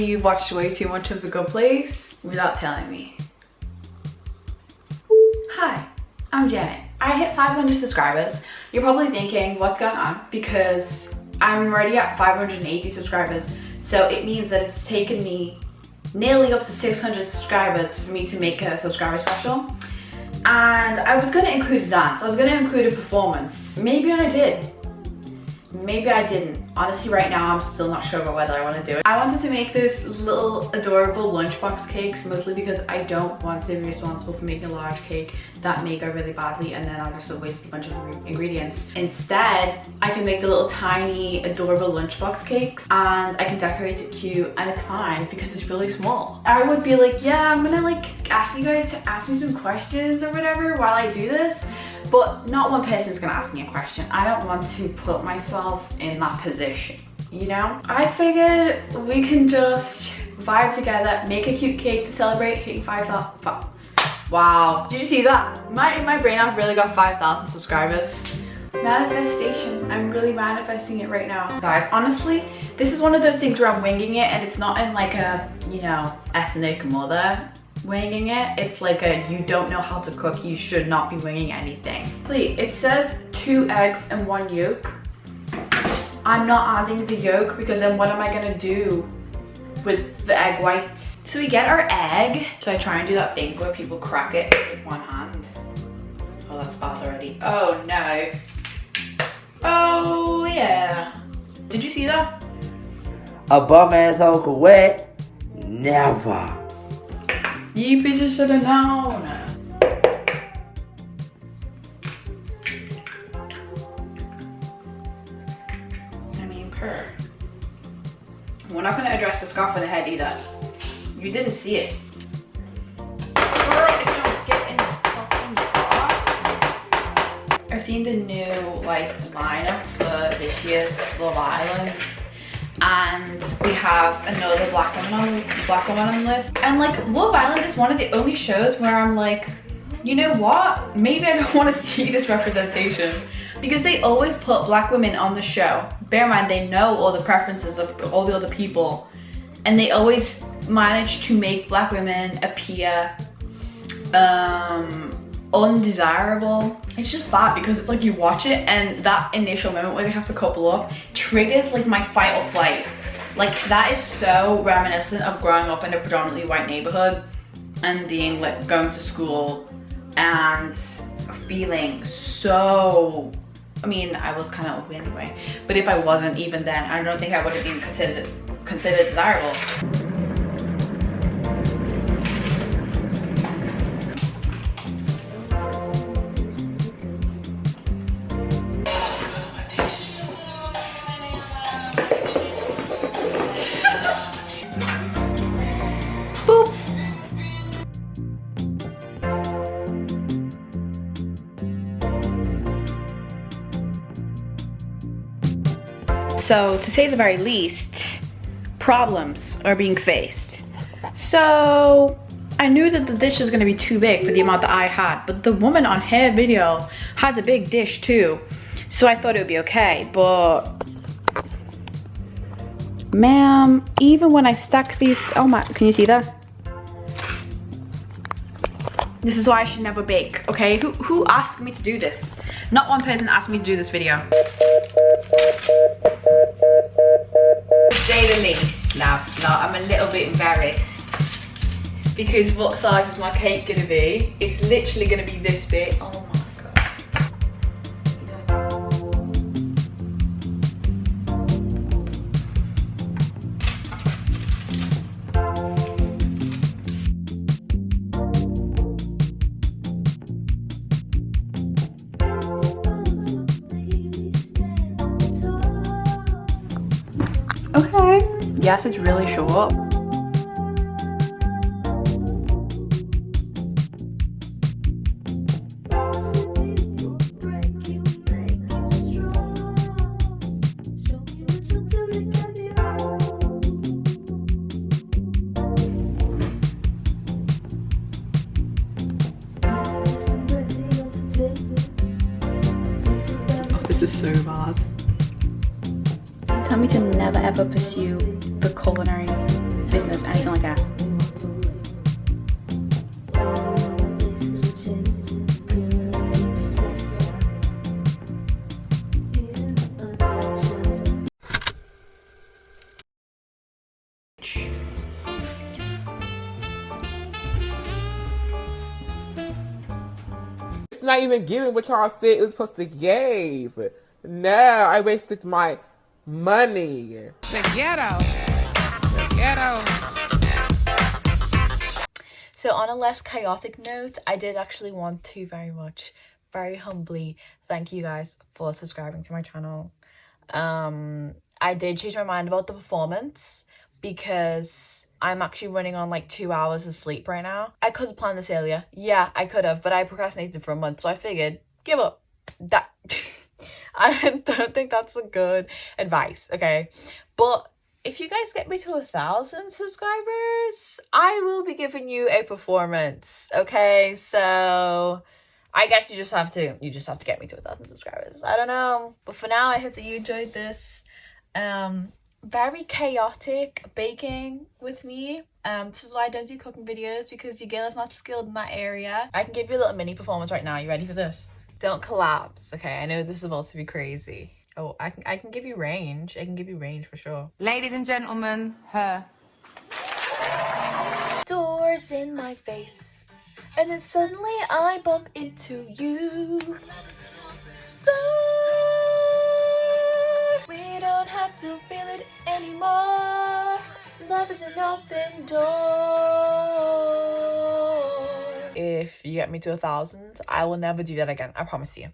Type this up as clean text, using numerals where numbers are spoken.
you've watched way too much of The Good Place without telling me. Hi, I'm Janet. I hit 500 subscribers. You're probably thinking, what's going on? Because I'm already at 580 subscribers. So it means that it's taken me nearly up to 600 subscribers for me to make a subscriber special. And I was gonna include a dance. I was gonna include a performance. Maybe I did. Maybe I didn't. Honestly, right now, I'm still not sure about whether I want to do it. I wanted to make those little adorable lunchbox cakes, mostly because I don't want to be responsible for making a large cake that may go really badly and then I'll just waste a bunch of ingredients. Instead, I can make the little tiny adorable lunchbox cakes and I can decorate it cute and it's fine because it's really small. I would be like, yeah, I'm gonna like ask you guys to ask me some questions or whatever while I do this. But not one person's gonna ask me a question. I don't want to put myself in that position, you know? I figured we can just vibe together, make a cute cake to celebrate hitting 5,000. Wow, did you see that? In my brain, I've really got 5,000 subscribers. Manifestation, I'm really manifesting it right now. Guys, honestly, this is one of those things where I'm winging it and it's not in like a, you know, ethnic mother winging it. It's like a, you don't know how to cook, you should not be winging anything. See, it says 2 eggs and 1 yolk. I'm not adding the yolk because then what am I gonna do with the egg whites? So we get our egg. Should I try and do that thing where people crack it with one hand? Oh, that's bad already. Oh no. Oh yeah. Did you see that? A bum asshole could wet? Never. You bitches should have known. I mean, purr. We're not gonna address the scarf on the head either. You didn't see it. Get in the fucking box. I've seen the new like lineup for this year's Love Island. And we have another black woman on the list. And like Love Island is one of the only shows where I'm like, you know what? Maybe I don't want to see this representation. Because they always put black women on the show. Bear in mind, they know all the preferences of all the other people. And they always manage to make black women appear undesirable. It's just bad because it's like you watch it and that initial moment where they have to couple up triggers like my fight or flight. Like that is so reminiscent of growing up in a predominantly white neighborhood and being like going to school and feeling so, I mean, I was kind of ugly anyway, but if I wasn't even then, I don't think I would have been considered desirable. So, to say the very least, problems are being faced. So, I knew that the dish was gonna be too big for the amount that I had, but the woman on her video had a big dish too. So I thought it would be okay, but ma'am, even when I stack these, oh my, can you see that? This is why I should never bake, okay? Who asked me to do this? Not one person asked me to do this video. To say the least, no, I'm a little bit embarrassed. Because what size is my cake gonna be? It's literally gonna be this big. Oh my okay. Yes, it's really short. This is so bad. Tell me to never ever pursue the culinary business, anything like that. It's not even giving what y'all said it was supposed to give. No, I wasted my money. The ghetto. The ghetto. So on a less chaotic note, I did actually want to very humbly thank you guys for subscribing to my channel. I did change my mind about the performance because I'm actually running on like 2 hours of sleep right now. I could have planned this earlier. Yeah, I could have, but I procrastinated for a month, so I figured, give up. That I don't think that's a good advice, okay? But if you guys get me to 1,000 subscribers, I will be giving you a performance, okay? So I guess you just have to get me to 1,000 subscribers. I don't know, but for now, I hope that you enjoyed this very chaotic baking with me. This is why I don't do cooking videos, because your girl is not skilled in that area. I can give you a little mini performance right now. You ready for this? Don't collapse, okay? I know this is about to be crazy. Oh, I can give you range. I can give you range for sure. Ladies and gentlemen, her. Doors in my face, and then suddenly I bump into you. We don't have to feel it anymore. Love is an open door. If you get me to 1,000, I will never do that again. I promise you.